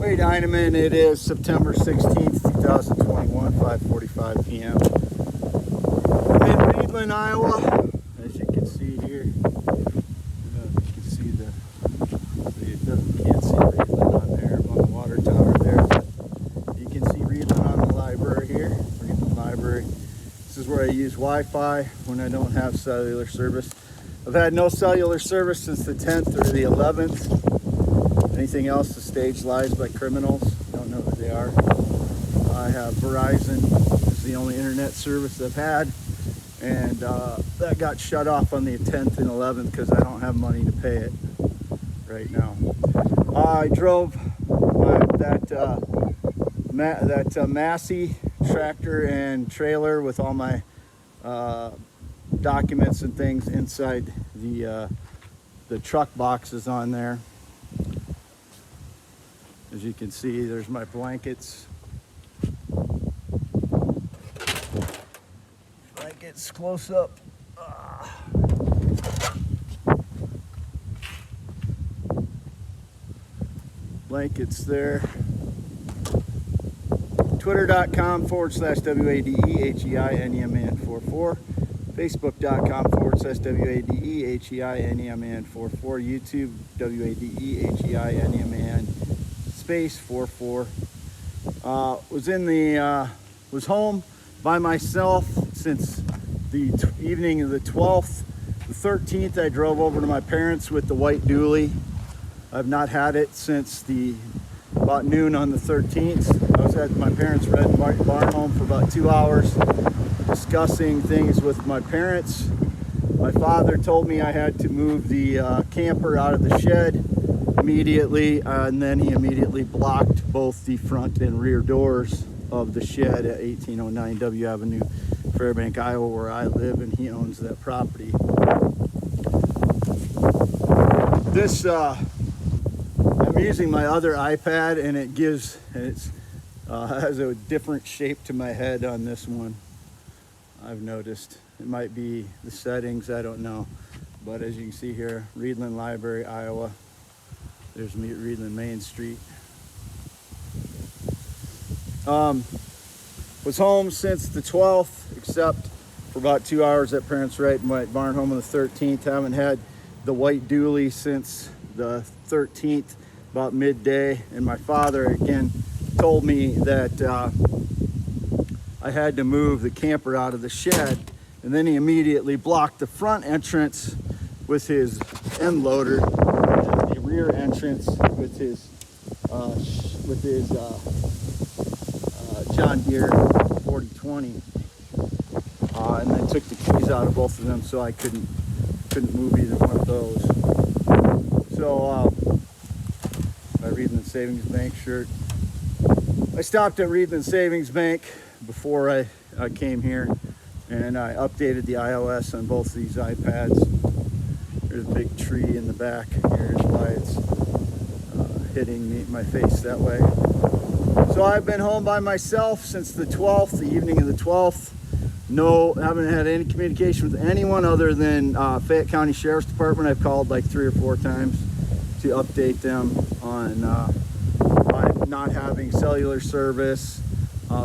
Wade Heineman. It is September 16th, 2021, 5:45 p.m. in Reedland, Iowa. As you can see here, you can see can't see Reedland on there, on the water tower there, but you can see Reedland on the library here, Reedland Library. This is where I use Wi-Fi when I don't have cellular service. I've had no cellular service since the 10th or the 11th. Anything else, the stage lies by criminals. Don't know who they are. I have Verizon. It's the only internet service I've had. And that got shut off on the 10th and 11th because I don't have money to pay it right now. I drove that Massey tractor and trailer with all my documents and things inside the truck boxes on there. As you can see, there's my blankets. Blankets close up. Blankets there. Twitter.com/WADEHEINEMAN44. Facebook.com/WADEHEINEMAN44. YouTube, WADEHEINEMAN space 44. Was home by myself since the evening of the 12th. The 13th, I drove over to my parents with the white dually. I've not had it since about noon on the 13th. I was at my parents' red barn home for about 2 hours discussing things with my parents. My father told me I had to move the camper out of the shed immediately, and then he immediately blocked both the front and rear doors of the shed at 1809 W Avenue, Fairbank, Iowa, where I live, and he owns that property. This I'm using my other iPad, and it has a different shape to my head on this one. I've noticed it might be the settings, I don't know, but as you can see here, Reedland Library, Iowa. There's Reedland Main Street. Was home since the 12th, except for about 2 hours at parents' right barn home on the 13th. Haven't had the white dually since the 13th, about midday. And my father again told me that I had to move the camper out of the shed, and then he immediately blocked the front entrance with his end loader, and the rear entrance with his John Deere 4020, and then took the keys out of both of them, so I couldn't move either one of those. So my Reedland Savings Bank shirt. I stopped at Reedland Savings Bank before I came here, and I updated the iOS on both these iPads. There's a big tree in the back. Here's why it's hitting my face that way. So I've been home by myself since the 12th, the evening of the 12th. No, haven't had any communication with anyone other than Fayette County Sheriff's Department. I've called like 3 or 4 times to update them on not having cellular service,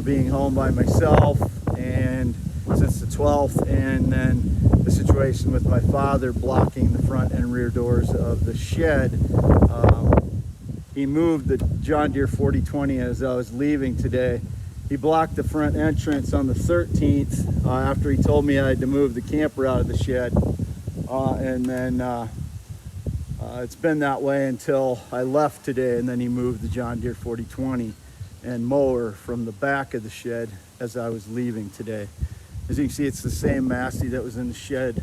being home by myself, and since the 12th, and then the situation with my father blocking the front and rear doors of the shed. He moved the John Deere 4020 as I was leaving today. He blocked the front entrance on the 13th after he told me I had to move the camper out of the shed, and then it's been that way until I left today, and then he moved the John Deere 4020 and mower from the back of the shed as I was leaving today. As you can see, it's the same Massey that was in the shed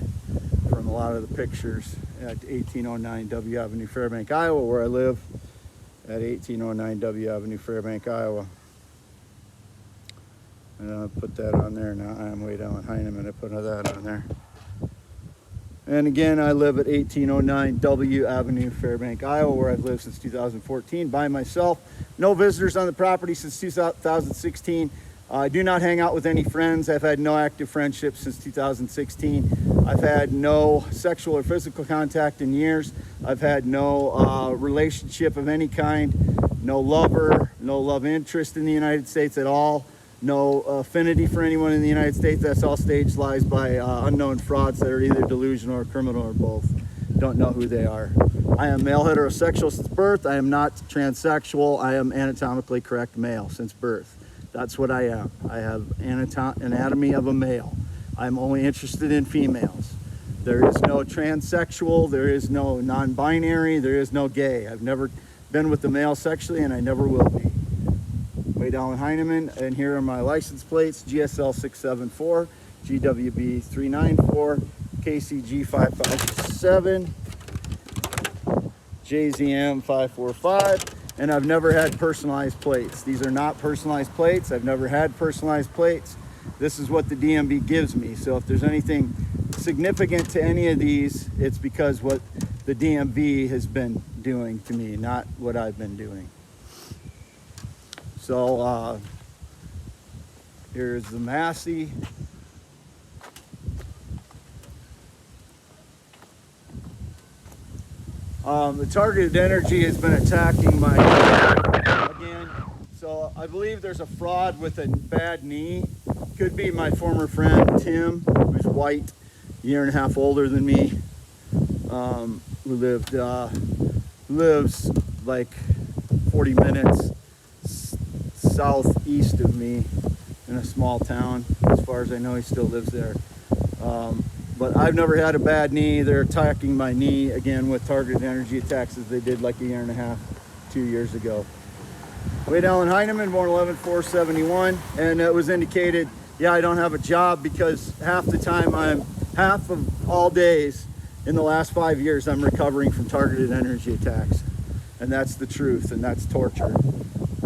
from a lot of the pictures at 1809 W Avenue, Fairbank, Iowa, where I live, at 1809 W Avenue, Fairbank, Iowa. And I'll put that on there now. I'm way down in Heineman. I put that on there. And again, I live at 1809 W Avenue, Fairbank, Iowa, where I've lived since 2014 by myself. No visitors on the property since 2016. I do not hang out with any friends. I've had no active friendships since 2016. I've had no sexual or physical contact in years. I've had no relationship of any kind, no lover, no love interest in the United States at all, no affinity for anyone in the United States. That's all staged lies by unknown frauds that are either delusional or criminal or both. Don't know who they are. I am male heterosexual since birth. I am not transsexual. I am anatomically correct male since birth. That's what I am. I have anatomy of a male. I'm only interested in females. There is no transsexual, there is no non-binary, there is no gay. I've never been with a male sexually, and I never will be. Wade Allen Heineman, and here are my license plates: GSL 674, GWB 394, KCG 557, JZM 545, and I've never had personalized plates. These are not personalized plates. I've never had personalized plates. This is what the DMV gives me. So if there's anything significant to any of these, it's because what the DMV has been doing to me, not what I've been doing. So here's the Massey. The targeted energy has been attacking my again. So I believe there's a fraud with a bad knee. Could be my former friend Tim, who's white, a year and a half older than me, who lives like 40 minutes southeast of me in a small town. As far as I know, he still lives there. But I've never had a bad knee. They're attacking my knee again with targeted energy attacks as they did like a year and a half, 2 years ago. Wade Allen Heineman, born 11/4/71, and it was indicated, yeah, I don't have a job because half of all days in the last 5 years, I'm recovering from targeted energy attacks. And that's the truth, and that's torture.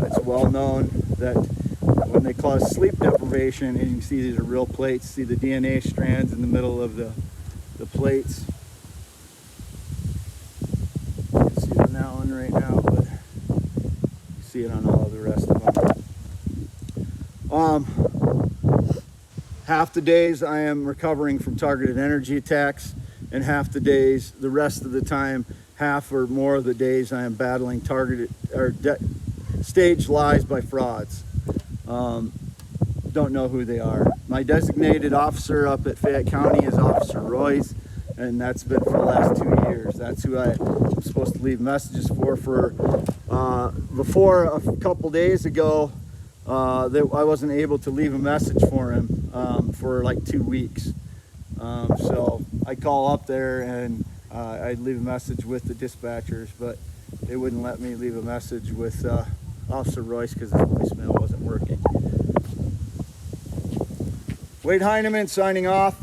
It's well known that when they cause sleep deprivation, and you can see these are real plates, see the DNA strands in the middle of the plates. You can see it on that one right now, but you see it on all of the rest of them. Half the days I am recovering from targeted energy attacks, and half the days, the rest of the time, half or more of the days I am battling targeted or staged lies by frauds. Don't know who they are. My designated officer up at Fayette County is Officer Royce, and that's been for the last 2 years. That's who I'm supposed to leave messages for. Before a couple days ago, I wasn't able to leave a message for him for like 2 weeks. So I call up there and I'd leave a message with the dispatchers, but they wouldn't let me leave a message with Officer Royce because his voicemail wasn't working. Wade Heineman signing off.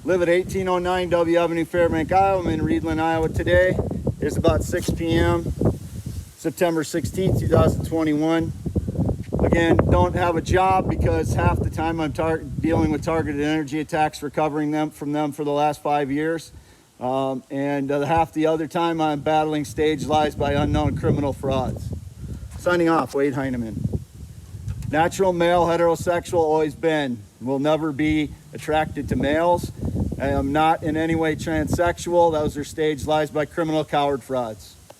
Live at 1809 W Avenue, Fairbank, Iowa. I'm in Reedland, Iowa today. It's about 6 p.m. September 16th, 2021. Again, don't have a job because half the time I'm dealing with targeted energy attacks, recovering from them for the last 5 years. And half the other time I'm battling staged lies by unknown criminal frauds. Signing off, Wade Heineman. Natural male, heterosexual, always been. Will never be attracted to males. I am not in any way transsexual. Those are staged lies by criminal coward frauds.